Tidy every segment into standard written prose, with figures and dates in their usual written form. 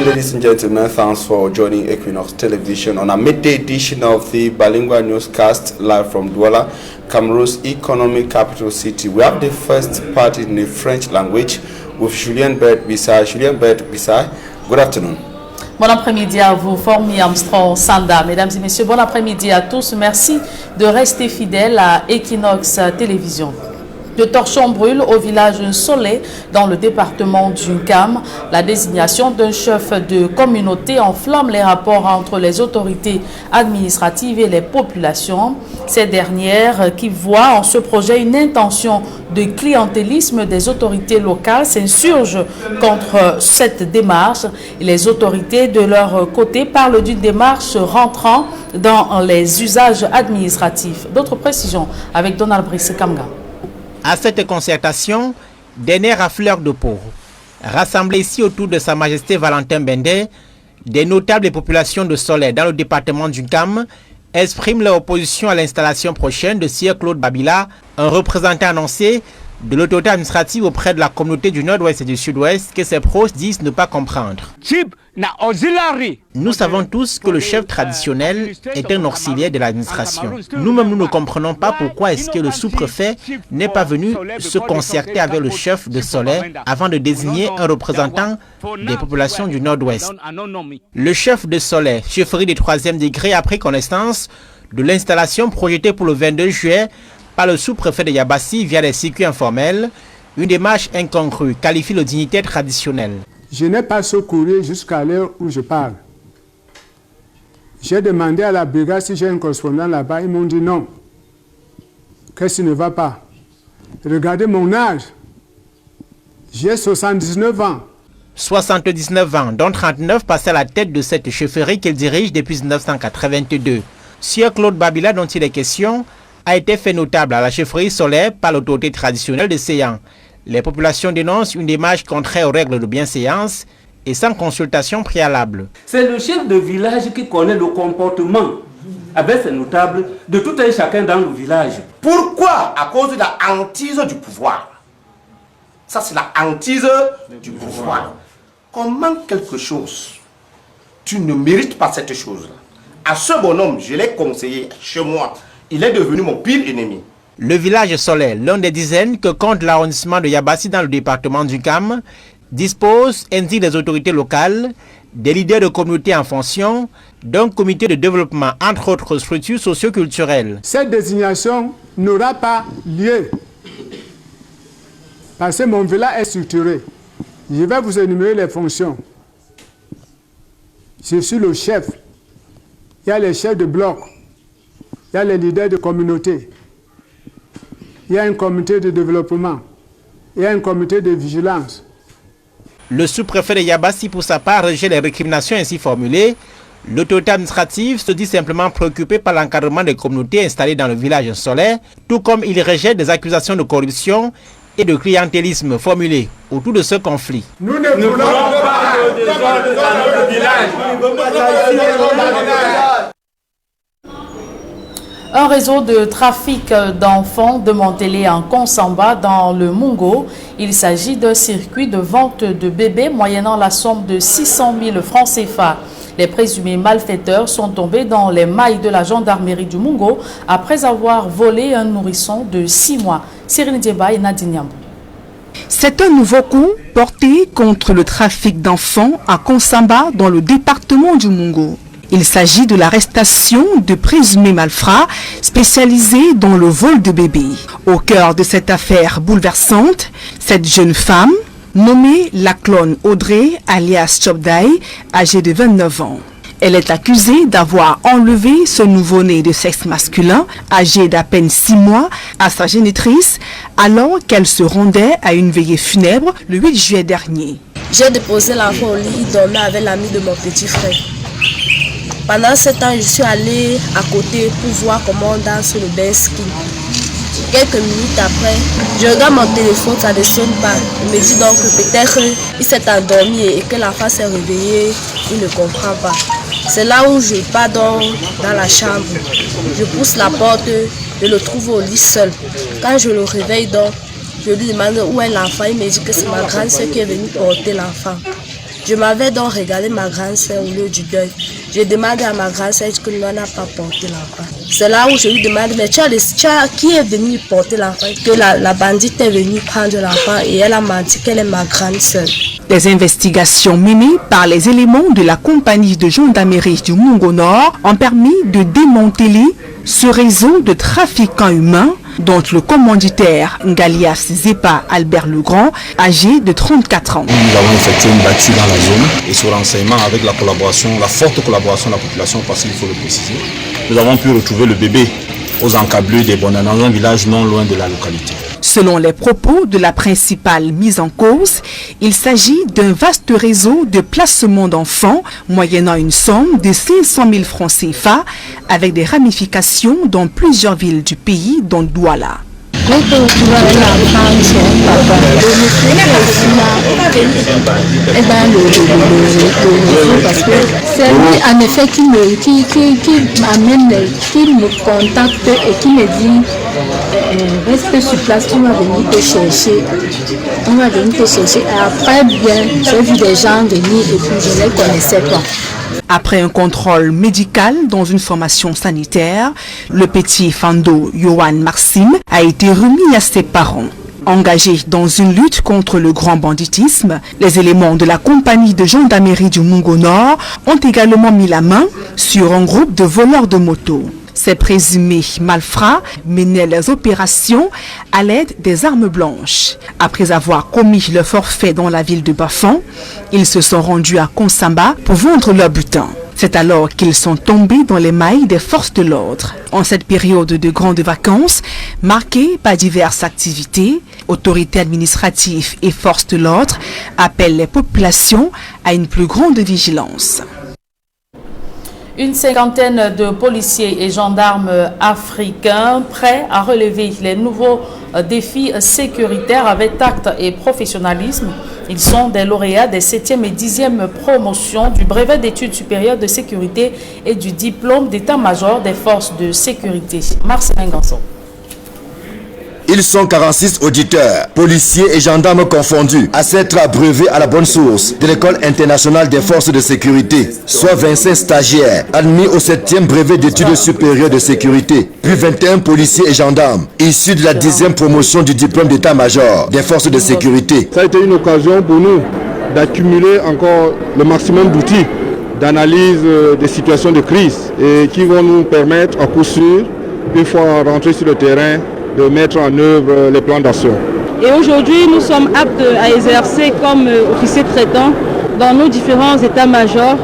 ladies and gentlemen, thanks for joining Equinox Television on a midday edition of the bilingual newscast live from Douala, Cameroon's economic capital city. We have the first part in the French language with Julien Bert-Bissay. Julien Bert-Bissay, good afternoon. Bon après-midi à vous, Formi Armstrong Sanda. Mesdames et messieurs, bon après-midi à tous. Merci de rester fidèles à Equinox Télévision. De torchons brûlent au village Soleil dans le département du Nkam. La désignation d'un chef de communauté enflamme les rapports entre les autorités administratives et les populations. Ces dernières qui voient en ce projet une intention de clientélisme des autorités locales s'insurgent contre cette démarche. Et les autorités de leur côté parlent d'une démarche rentrant dans les usages administratifs. D'autres précisions avec Donald Brice Kamga. À cette concertation, des nerfs à fleur de peau. Rassemblés ici autour de Sa Majesté Valentin Bendé, des notables et populations de Soleil dans le département du Nkam expriment leur opposition à l'installation prochaine de Sir Claude Babila, un représentant annoncé de l'autorité administrative auprès de la communauté du Nord-Ouest et du Sud-Ouest que ses proches disent ne pas comprendre. Nous savons tous que le chef traditionnel est un auxiliaire de l'administration. Nous-mêmes, nous ne comprenons pas pourquoi est-ce que le sous-préfet n'est pas venu se concerter avec le chef de Soleil avant de désigner un représentant des populations du Nord-Ouest. Le chef de Soleil, chefferie du 3e degré, a pris connaissance de l'installation projetée pour le 22 juillet par le sous-préfet de Yabassi via les circuits informels. Une démarche incongrue qualifie le dignitaire traditionnel. Je n'ai pas secouru jusqu'à l'heure où je parle. J'ai demandé à la brigade si j'ai un correspondant là-bas. Ils m'ont dit non. Qu'est-ce qui ne va pas? Regardez mon âge. J'ai 79 ans. 79 ans, dont 39 passent à la tête de cette chefferie qu'il dirige depuis 1982. Sir Claude Babila, dont il est question, a été fait notable à la chefferie Soleil par l'autorité traditionnelle de Séan. Les populations dénoncent une démarche contraire aux règles de bienséance et sans consultation préalable. C'est le chef de village qui connaît le comportement avec ses notables de tout un chacun dans le village. Pourquoi? À cause de la hantise du pouvoir. Ça, c'est la hantise du pouvoir. Comment quelque chose, tu ne mérites pas cette chose-là. À ce bonhomme, je l'ai conseillé chez moi. Il est devenu mon pire ennemi. Le village Soleil, l'un des dizaines que compte l'arrondissement de Yabassi dans le département du Nkam, dispose, ainsi des autorités locales, des leaders de communautés en fonction, d'un comité de développement, entre autres structures socio-culturelles. Cette désignation n'aura pas lieu parce que mon village est structuré. Je vais vous énumérer les fonctions. Je suis le chef. Il y a les chefs de bloc. Il y a les leaders de communauté. Il y a un comité de développement. Il y a un comité de vigilance. Le sous-préfet de Yabassi, pour sa part, rejette les récriminations ainsi formulées. L'autorité administrative se dit simplement préoccupée par l'encadrement des communautés installées dans le village Soleil, tout comme il rejette des accusations de corruption et de clientélisme formulées autour de ce conflit. Nous ne voulons pas de désordre dans notre village. Un réseau de trafic d'enfants démantelé en Konsamba dans le Mungo. Il s'agit d'un circuit de vente de bébés moyennant la somme de 600 000 francs CFA. Les présumés malfaiteurs sont tombés dans les mailles de la gendarmerie du Mungo après avoir volé un nourrisson de 6 mois. Cyril Dieba et Nadine Yambou. C'est un nouveau coup porté contre le trafic d'enfants à Konsamba dans le département du Mungo. Il s'agit de l'arrestation de présumés malfrats spécialisés dans le vol de bébés. Au cœur de cette affaire bouleversante, cette jeune femme, nommée Laclone Audrey alias Chobdai, âgée de 29 ans. Elle est accusée d'avoir enlevé ce nouveau-né de sexe masculin, âgé d'à peine 6 mois, à sa génitrice, alors qu'elle se rendait à une veillée funèbre le 8 juillet dernier. J'ai déposé l'enfant au lit, il dormait avec l'ami de mon petit frère. Pendant ce temps, je suis allée à côté pour voir comment on danse sur le basket. Quelques minutes après, je regarde mon téléphone, ça ne sonne pas. Je me dis donc que peut-être il s'est endormi et que l'enfant s'est réveillé, il ne comprend pas. C'est là où je pars dans la chambre. Je pousse la porte, je le trouve au lit seul. Quand je le réveille donc, je lui demande où est l'enfant. Il me dit que c'est ma grande soeur qui est venue porter l'enfant. Je m'avais donc regardé ma grande sœur au lieu du deuil. J'ai demandé à ma grande sœur que l'on n'a pas porté l'enfant. C'est là où je lui demande, mais qui est venu porter l'enfant? Que la bandite est venue prendre l'enfant et elle a menti qu'elle est ma grande sœur. Des investigations menées par les éléments de la compagnie de gendarmerie du Mungo Nord ont permis de démanteler ce réseau de trafiquants humains dont le commanditaire Ngalias Zepa Albert Legrand, âgé de 34 ans. Nous avons effectué une battue dans la zone et ce renseignement avec la forte collaboration de la population, parce qu'il faut le préciser, nous avons pu retrouver le bébé aux encablures des Bonnes dans un village non loin de la localité. Selon les propos de la principale mise en cause, il s'agit d'un vaste réseau de placement d'enfants moyennant une somme de 500 000 francs CFA avec des ramifications dans plusieurs villes du pays, dont Douala. C'est lui en effet qui me contacte et qui me dit reste sur place, on va venir te chercher. Et après bien, j'ai vu des gens venir et puis je ne les connaissais pas. Après un contrôle médical dans une formation sanitaire, le petit Fando Yohan Maxime a été remis à ses parents. Engagés dans une lutte contre le grand banditisme, les éléments de la compagnie de gendarmerie du Mungo Nord ont également mis la main sur un groupe de voleurs de motos. Ces présumés malfrats menaient les opérations à l'aide des armes blanches. Après avoir commis le forfait dans la ville de Bafan, ils se sont rendus à Konsamba pour vendre leur butin. C'est alors qu'ils sont tombés dans les mailles des forces de l'ordre. En cette période de grandes vacances, marquée par diverses activités, autorités administratives et forces de l'ordre appellent les populations à une plus grande vigilance. Une cinquantaine de policiers et gendarmes africains prêts à relever les nouveaux défis sécuritaires avec tact et professionnalisme. Ils sont des lauréats des 7e et 10e promotions du brevet d'études supérieures de sécurité et du diplôme d'état-major des forces de sécurité. Marcelin Ganson. Ils sont 46 auditeurs, policiers et gendarmes confondus, à s'être abreuvés à la bonne source de l'École internationale des forces de sécurité, soit 25 stagiaires admis au 7e brevet d'études supérieures de sécurité, puis 21 policiers et gendarmes issus de la 10e promotion du diplôme d'état-major des forces de sécurité. Ça a été une occasion pour nous d'accumuler encore le maximum d'outils d'analyse des situations de crise et qui vont nous permettre à coup sûr, une fois rentrés sur le terrain, de mettre en œuvre les plans d'action. Et aujourd'hui, nous sommes aptes à exercer comme officiers traitants dans nos différents états-majors,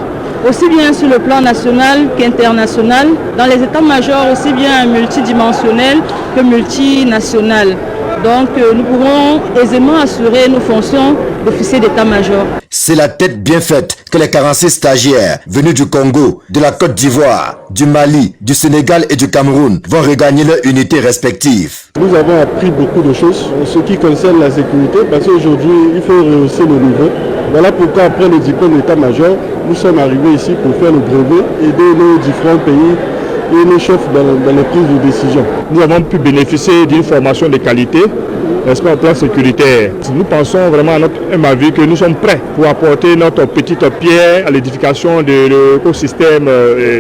aussi bien sur le plan national qu'international, dans les états-majors aussi bien multidimensionnels que multinationaux. Donc nous pourrons aisément assurer nos fonctions d'officier d'état-major. C'est la tête bien faite que les 46 stagiaires venus du Congo, de la Côte d'Ivoire, du Mali, du Sénégal et du Cameroun vont regagner leurs unités respectives. Nous avons appris beaucoup de choses en ce qui concerne la sécurité parce qu'aujourd'hui il faut rehausser le niveau. Voilà pourquoi après le diplôme d'état-major, nous sommes arrivés ici pour faire le brevet, aider nos différents pays et nos chefs dans les prises de décision. Nous avons pu bénéficier d'une formation de qualité, n'est-ce pas, au plan sécuritaire. Nous pensons vraiment à notre MAV que nous sommes prêts pour apporter notre petite pierre à l'édification de l'écosystème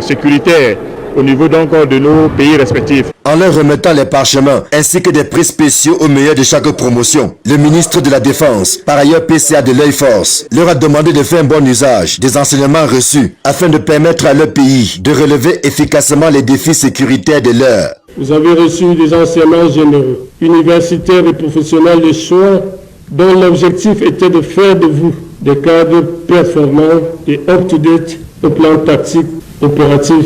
sécuritaire au niveau donc de nos pays respectifs. En leur remettant les parchemins ainsi que des prix spéciaux au meilleur de chaque promotion, le ministre de la Défense, par ailleurs PCA de l'Œil Force, leur a demandé de faire un bon usage des enseignements reçus afin de permettre à leur pays de relever efficacement les défis sécuritaires de l'heure. Vous avez reçu des enseignements généraux, universitaires et professionnels de choix dont l'objectif était de faire de vous des cadres performants et up-to-date au plan tactique, opératif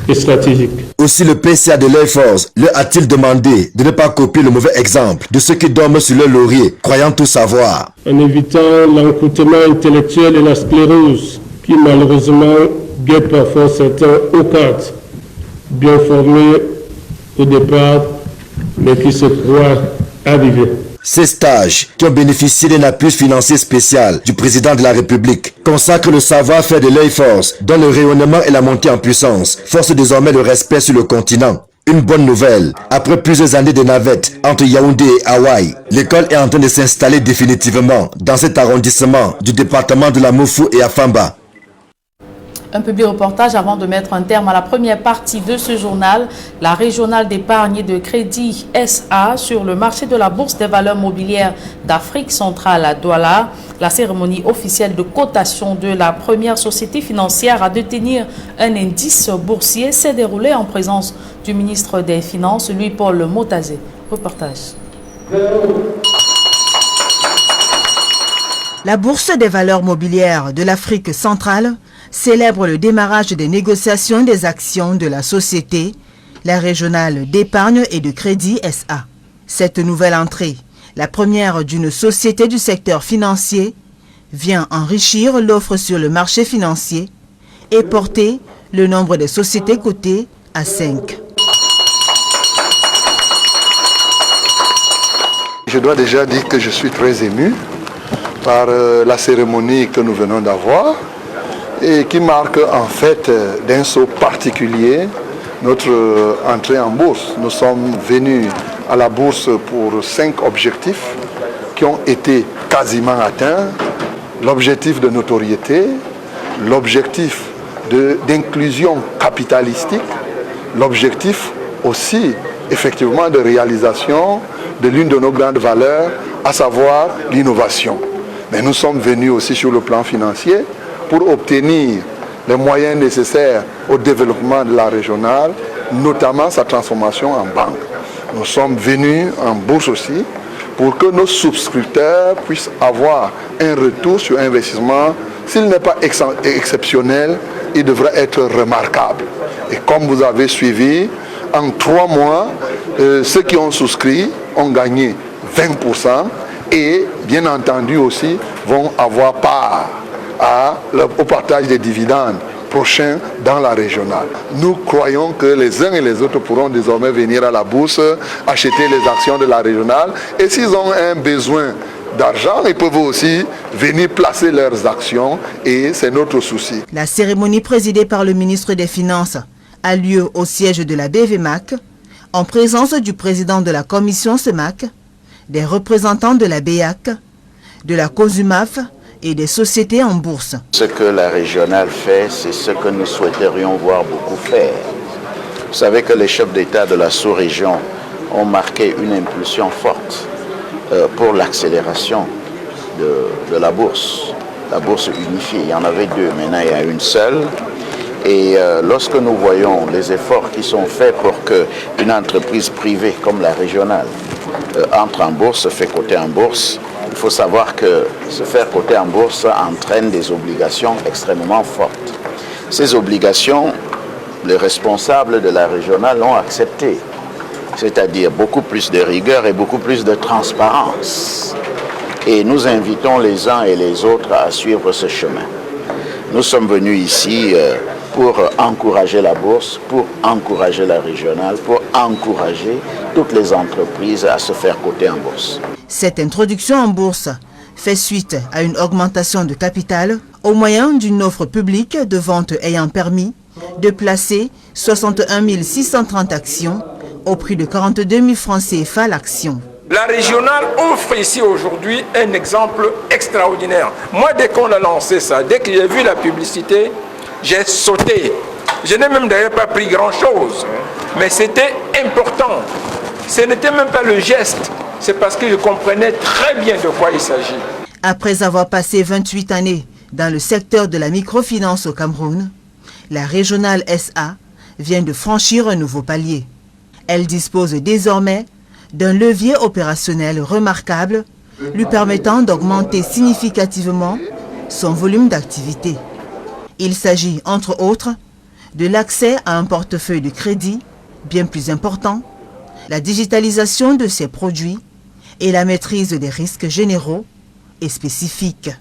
et stratégique. Aussi le PCA de l'Œil Force leur a-t-il demandé de ne pas copier le mauvais exemple de ceux qui dorment sur leur laurier, croyant tout savoir. En évitant l'encroutement intellectuel et la sclérose qui malheureusement guette parfois certains hauts cadres, bien formés au départ, mais qui se croient arrivés. Ces stages, qui ont bénéficié d'un appui financier spécial du président de la République, consacrent le savoir-faire de l'Œil Force, dont le rayonnement et la montée en puissance forcent désormais le respect sur le continent. Une bonne nouvelle, après plusieurs années de navettes entre Yaoundé et Hawaï, l'école est en train de s'installer définitivement dans cet arrondissement du département de la Mofou et Afamba. Un public reportage avant de mettre un terme à la première partie de ce journal. La régionale d'épargne et de crédit SA sur le marché de la Bourse des valeurs mobilières d'Afrique centrale à Douala. La cérémonie officielle de cotation de la première société financière à détenir un indice boursier s'est déroulée en présence du ministre des Finances, Louis-Paul Motazé. Reportage. La Bourse des valeurs mobilières de l'Afrique centrale célèbre le démarrage des négociations des actions de la société, la régionale d'épargne et de crédit SA. Cette nouvelle entrée, la première d'une société du secteur financier, vient enrichir l'offre sur le marché financier et porter le nombre de sociétés cotées à 5. Je dois déjà dire que je suis très ému par la cérémonie que nous venons d'avoir et qui marque en fait d'un saut particulier notre entrée en bourse. Nous sommes venus à la bourse pour 5 objectifs qui ont été quasiment atteints. L'objectif de notoriété, l'objectif d'inclusion capitalistique, l'objectif aussi effectivement de réalisation de l'une de nos grandes valeurs, à savoir l'innovation. Mais nous sommes venus aussi sur le plan financier pour obtenir les moyens nécessaires au développement de la régionale, notamment sa transformation en banque. Nous sommes venus en bourse aussi pour que nos souscripteurs puissent avoir un retour sur investissement. S'il n'est pas exceptionnel, il devrait être remarquable. Et comme vous avez suivi, en 3 mois, ceux qui ont souscrit ont gagné 20% et bien entendu aussi vont avoir part au partage des dividendes prochains dans la régionale. Nous croyons que les uns et les autres pourront désormais venir à la bourse, acheter les actions de la régionale et s'ils ont un besoin d'argent, ils peuvent aussi venir placer leurs actions et c'est notre souci. La cérémonie présidée par le ministre des Finances a lieu au siège de la BVMAC en présence du président de la commission SEMAC, des représentants de la BEAC, de la COSUMAF et des sociétés en bourse. Ce que la régionale fait, c'est ce que nous souhaiterions voir beaucoup faire. Vous savez que les chefs d'État de la sous-région ont marqué une impulsion forte pour l'accélération de la bourse unifiée. Il y en avait 2, maintenant il y a une seule. Et lorsque nous voyons les efforts qui sont faits pour qu'une entreprise privée comme la régionale entre en bourse, se fait coter en bourse, il faut savoir que se faire coter en bourse entraîne des obligations extrêmement fortes. Ces obligations, les responsables de la régionale l'ont accepté, c'est-à-dire beaucoup plus de rigueur et beaucoup plus de transparence. Et nous invitons les uns et les autres à suivre ce chemin. Nous sommes venus ici pour encourager la bourse, pour encourager la régionale, pour encourager toutes les entreprises à se faire coter en bourse. Cette introduction en bourse fait suite à une augmentation de capital au moyen d'une offre publique de vente ayant permis de placer 61 630 actions au prix de 42 000 francs CFA l'action. La régionale offre ici aujourd'hui un exemple extraordinaire. Moi, dès qu'on a lancé ça, dès que j'ai vu la publicité, j'ai sauté. Je n'ai même d'ailleurs pas pris grand-chose. Mais c'était important. Ce n'était même pas le geste. C'est parce que je comprenais très bien de quoi il s'agit. Après avoir passé 28 années dans le secteur de la microfinance au Cameroun, la régionale SA vient de franchir un nouveau palier. Elle dispose désormais d'un levier opérationnel remarquable lui permettant d'augmenter significativement son volume d'activité. Il s'agit, entre autres, de l'accès à un portefeuille de crédit bien plus important, la digitalisation de ses produits et la maîtrise des risques généraux et spécifiques.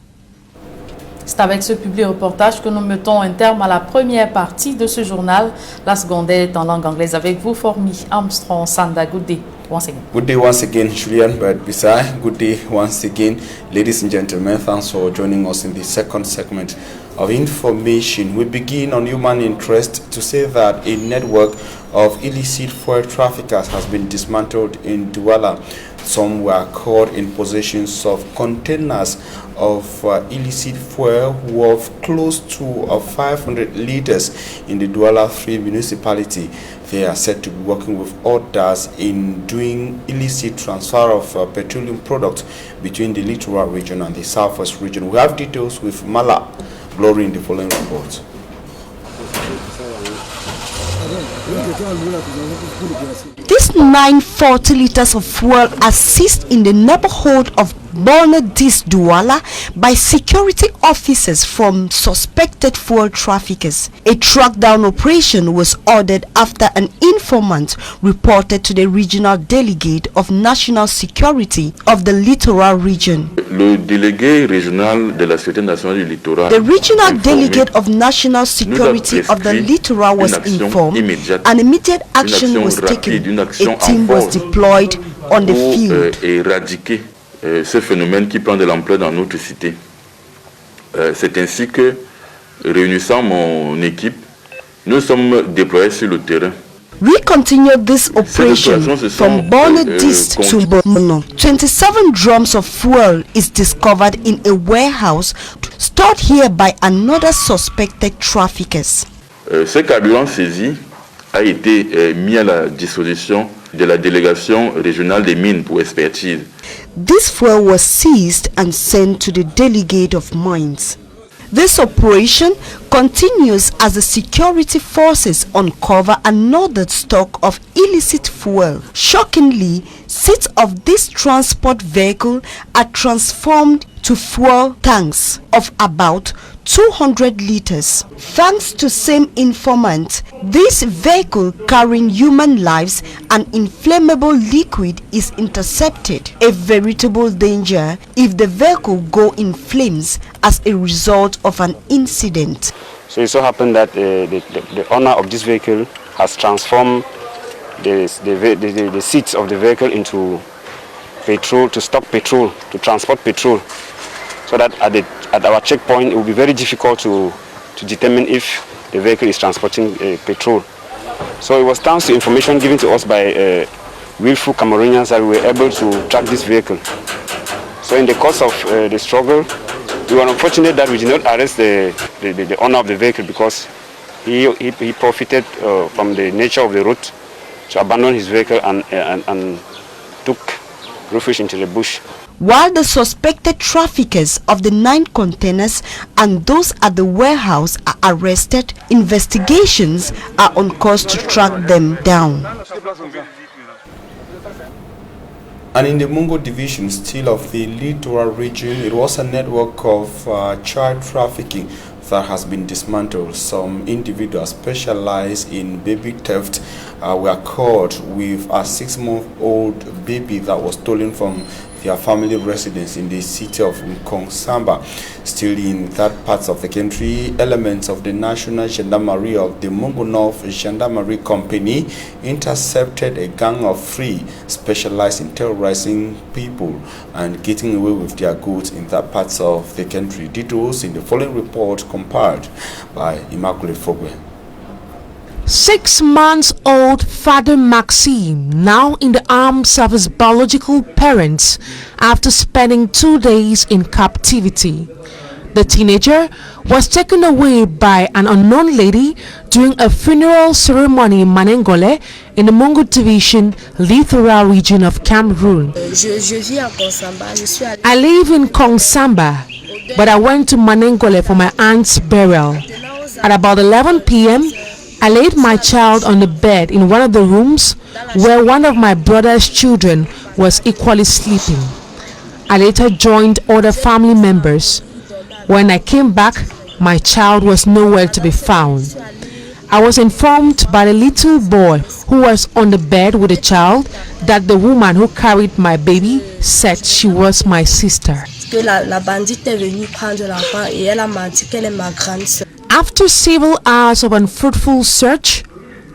C'est avec ce public reportage que nous mettons un terme à la première partie de ce journal. La seconde est en langue anglaise avec vous, Formi Armstrong Sanda. Good day once again. Good day once again, Julian Bisai. Good day once again, ladies and gentlemen. Thanks for joining us in the second segment of information. We begin on human interest to say that a network of illicit fuel traffickers has been dismantled in Douala. Some were caught in possession of containers of illicit fuel worth close to 500 liters in the Douala 3 municipality. They are said to be working with others in doing illicit transfer of petroleum products between the littoral region and the southwest region. We have details with Mala Glory in the following report. These 940 liters of fuel are seized in the neighborhood of Bonadis Douala by security officers from suspected fuel traffickers. A track-down operation was ordered after an informant reported to the regional delegate of national security of the littoral region. Le délégué régional de la Sécurité nationale du littoral. The regional delegate of national security of the littoral was informed and immediate action was taken. A team was deployed on the field. Éradiquer ce phénomène qui prend de l'ampleur dans notre cité. C'est ainsi que, réunissant mon équipe, nous sommes déployés sur le terrain. We continued this operation from Bonadis to Bono. 27 drums of fuel is discovered in a warehouse stored here by another suspected traffickers. Ce carburant saisi a été mis à la disposition de la délégation régionale des mines pour expertise. This fuel was seized and sent to the delegate of mines. This operation continues as the security forces uncover another stock of illicit fuel. Shockingly, seats of this transport vehicle are transformed to fuel tanks of about 200 liters. Thanks to same informant, this vehicle carrying human lives and inflammable liquid is intercepted. A veritable danger if the vehicle go in flames as a result of an incident. So it so happened that the owner of this vehicle has transformed the seats of the vehicle into petrol, to stock petrol, to transport petrol, so that at our checkpoint it will be very difficult to determine if the vehicle is transporting petrol. So it was thanks to information given to us by willful Cameroonians that we were able to track this vehicle. So in the course of the struggle, we were unfortunate that we did not arrest the owner of the vehicle, because he profited from the nature of the route to abandon his vehicle and took refuge into the bush. While the suspected traffickers of the 9 containers and those at the warehouse are arrested, investigations are on course to track them down. And in the Mungo division, still of the littoral region, it was a network of child trafficking that has been dismantled. Some individuals specialized in baby theft were caught with a 6-month-old baby that was stolen from their family residence in the city of Nkong-Samba. Still in that part of the country, elements of the National Gendarmerie of the Mungo North Gendarmerie Company intercepted a gang of 3 specialized in terrorizing people and getting away with their goods in that part of the country. Details in the following report compiled by Immaculate Fogwe. 6-month-old Father Maxime, now in the arms of his biological parents after spending 2 days in captivity. The teenager was taken away by an unknown lady during a funeral ceremony in Manengole in the Mungo Division, littoral region of Cameroon. I live in Nkong-Samba, but I went to Manengole for my aunt's burial. At about 11 p.m., I laid my child on the bed in one of the rooms where one of my brother's children was equally sleeping. I later joined other family members. When I came back, my child was nowhere to be found. I was informed by the little boy who was on the bed with the child that the woman who carried my baby said she was my sister. After several hours of unfruitful search,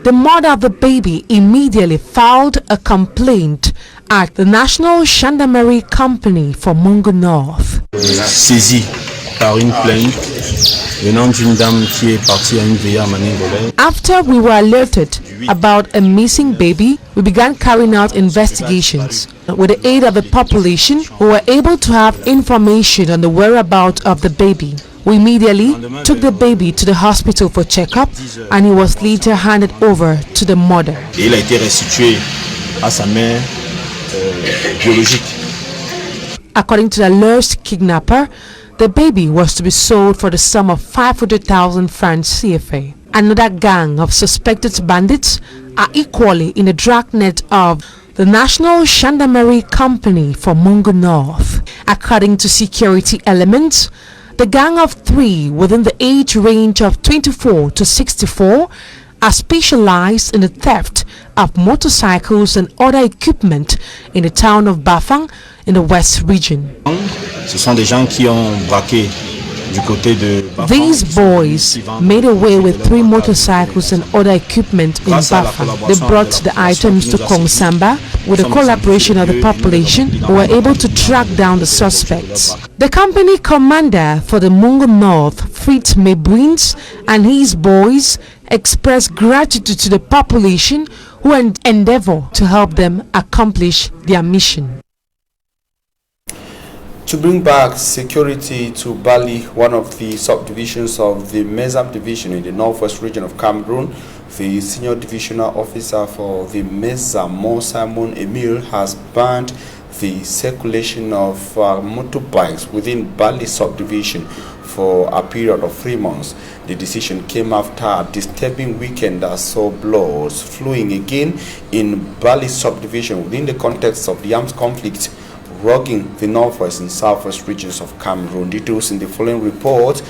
the mother of the baby immediately filed a complaint at the National Gendarmerie Company for Mungo North. Saisi par une plainte venant d'une dame qui est partie à une veillée à Maningolais. After we were alerted about a missing baby, we began carrying out investigations. With the aid of the population, we were able to have information on the whereabouts of the baby. We immediately took the baby to the hospital for checkup, and he was later handed over to the mother. Et il a été restitué à sa mère biologique. According to the alleged kidnapper, the baby was to be sold for the sum of 500,000 francs CFA. Another gang of suspected bandits are equally in the dragnet of the National Gendarmerie Company for Mungo North. According to security elements, the gang of 3 within the age range of 24 to 64 are specialized in the theft of motorcycles and other equipment in the town of Bafang in the West region. Ce sont des gens qui ont braqué du côté de Bafang. These boys made away with 3 motorcycles and other equipment in Bafang. They brought the items to Kongsamba. With the collaboration of the population, we were able to track down the suspects. The company commander for the Mungo North, Fritz Mebwins, and his boys expressed gratitude to the population who endeavor to help them accomplish their mission. To bring back security to Bali, one of the subdivisions of the Mezam division in the northwest region of Cameroon, the senior divisional officer for the Mezam, Mo Simon Emil, has banned the circulation of motorbikes within Bali subdivision for a period of 3 months. The decision came after a disturbing weekend that saw blood flowing again in Bali subdivision within the context of the armed conflict rocking the northwest and southwest regions of Cameroon. Details in the following report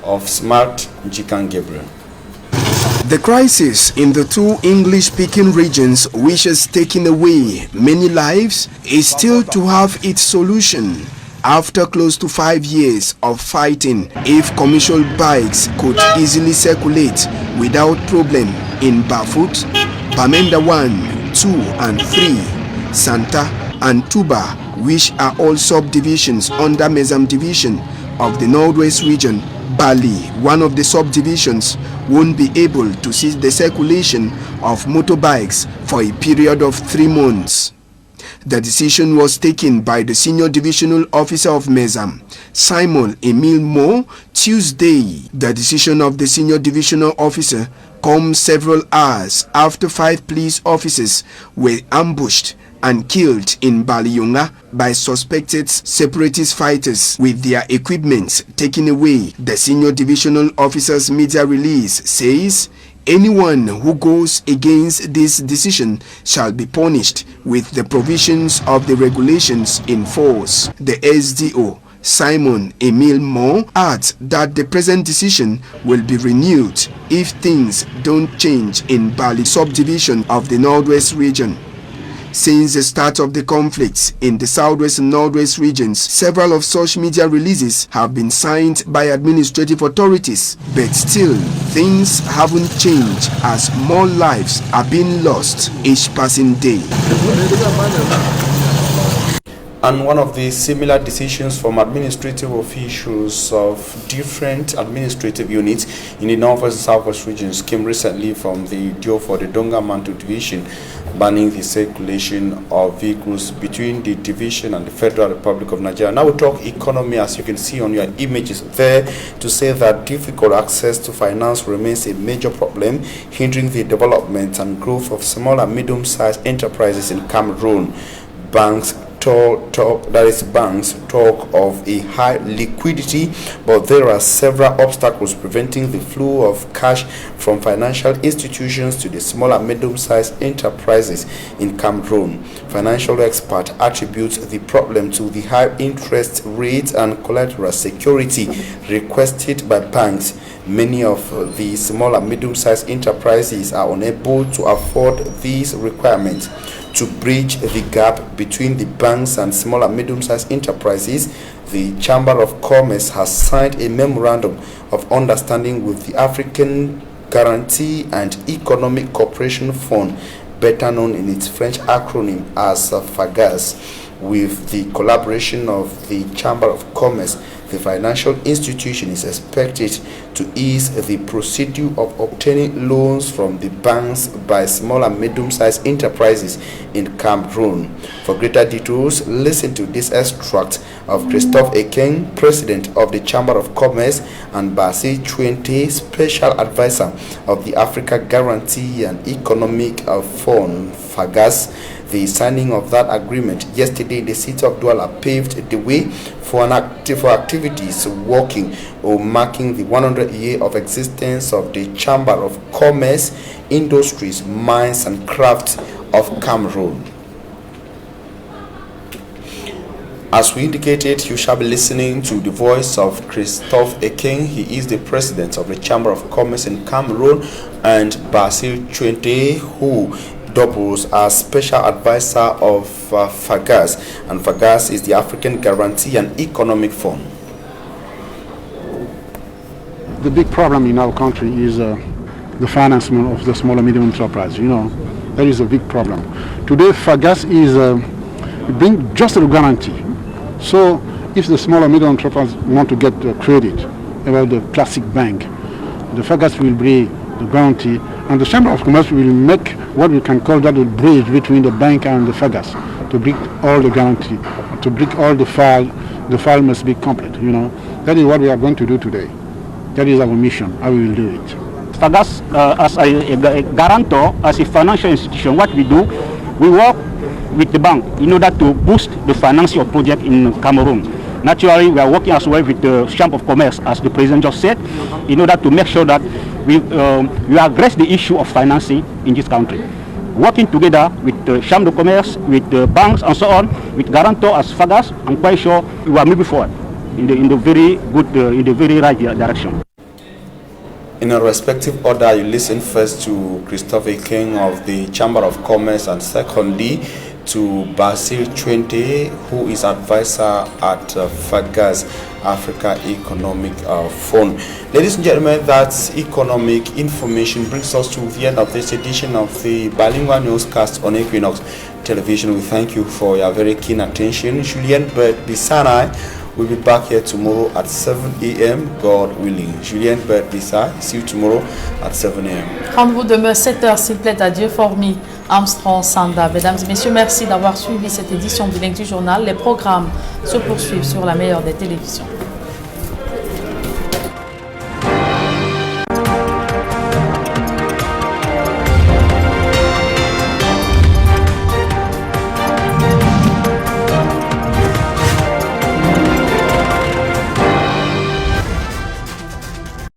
of Smart Jikan Gabriel. The crisis in the 2 English-speaking regions, which has taken away many lives, is still to have its solution. After close to 5 years of fighting, if commercial bikes could easily circulate without problem in Bafut, Bamenda 1, 2 and 3, Santa and Tuba, which are all subdivisions under Mezam division of the Northwest region, Bali, one of the subdivisions, won't be able to see the circulation of motorbikes for a period of 3 months. The decision was taken by the senior divisional officer of Mezam, Simon Emil Mo, Tuesday. The decision of the senior divisional officer comes several hours after 5 police officers were ambushed and killed in Baliyunga by suspected separatist fighters with their equipment taken away. The senior divisional officer's media release says anyone who goes against this decision shall be punished with the provisions of the regulations in force. The SDO, Simon Emil Mo, adds that the present decision will be renewed if things don't change in Bali subdivision of the Northwest region. Since the start of the conflicts in the Southwest and Northwest regions, several of such media releases have been signed by administrative authorities, but still things haven't changed as more lives are being lost each passing day. And one of the similar decisions from administrative officials of different administrative units in the Northwest and Southwest regions came recently from the Diofo, the Donga-Mantu division, banning the circulation of vehicles between the division and the Federal Republic of Nigeria. Now we talk economy, as you can see on your images there, to say that difficult access to finance remains a major problem, hindering the development and growth of small and medium-sized enterprises in Cameroon. Banks talk of a high liquidity, but there are several obstacles preventing the flow of cash from financial institutions to the small and medium-sized enterprises in Cameroon. Financial experts attribute the problem to the high interest rates and collateral security requested by banks. Many of the small and medium-sized enterprises are unable to afford these requirements. To bridge the gap between the banks and small and medium-sized enterprises, the Chamber of Commerce has signed a memorandum of understanding with the African Guarantee and Economic Cooperation Fund, better known in its French acronym as FAGAS. With the collaboration of the Chamber of Commerce, The financial institution is expected to ease the procedure of obtaining loans from the banks by small and medium-sized enterprises in Cameroon. For greater details, listen to this extract of Christophe Ekeng, President of the Chamber of Commerce, and Basi Chwente, Special Advisor of the Africa Guarantee and Economic Fund, FAGAS. The signing of that agreement yesterday in the city of Douala paved the way for activities working or marking the 100th year of existence of the Chamber of Commerce, Industries, Mines and Crafts of Cameroon. As we indicated, you shall be listening to the voice of Christophe Ekeng. He is the president of the Chamber of Commerce in Cameroon, and Basil Chwente, who doubles as special advisor of FAGAS, and FAGAS is the African Guarantee and Economic Fund. The big problem in our country is the financing of the small and medium enterprise. You know, that is a big problem. Today, FAGAS is bring just a guarantee. So, if the small and medium enterprise want to get credit about the classic bank, the FAGAS will bring the guarantee, and the Chamber of Commerce will make what we can call that a bridge between the bank and the FAGAS to bring all the guarantee, to bring all the file. The file must be complete. You know, that is what we are going to do today. That is our mission. How we will do it. FAGAS, as a guarantor, as a financial institution, what we do, we work with the bank in order to boost the financing of project in Cameroon. Naturally, we are working as well with the Chamber of Commerce, as the President just said, in order to make sure that we address the issue of financing in this country. Working together with the Chamber of Commerce, with the banks and so on, with guarantor as FAGAS, I'm quite sure we are moving forward in the very good, in the very right direction. In a respective order, you listen first to Christophe Ekeng of the Chamber of Commerce, and secondly to Basil Chwente, who is advisor at FAGAS, Africa Economic Fund. Ladies and gentlemen, that economic information brings us to the end of this edition of the Bilingual Newscast on Equinox Television. We thank you for your very keen attention. Julien Bert Bissanai will be back here tomorrow at 7 a.m. God willing. Julien Bert Bissai, see you tomorrow at 7 a.m. Rendez-vous demain 7h, s'il plaît, à Dieu Formi, Armstrong Sanda. Mesdames et messieurs, merci d'avoir suivi cette édition bilingue du journal. Les programmes se poursuivent sur la meilleure des télévisions.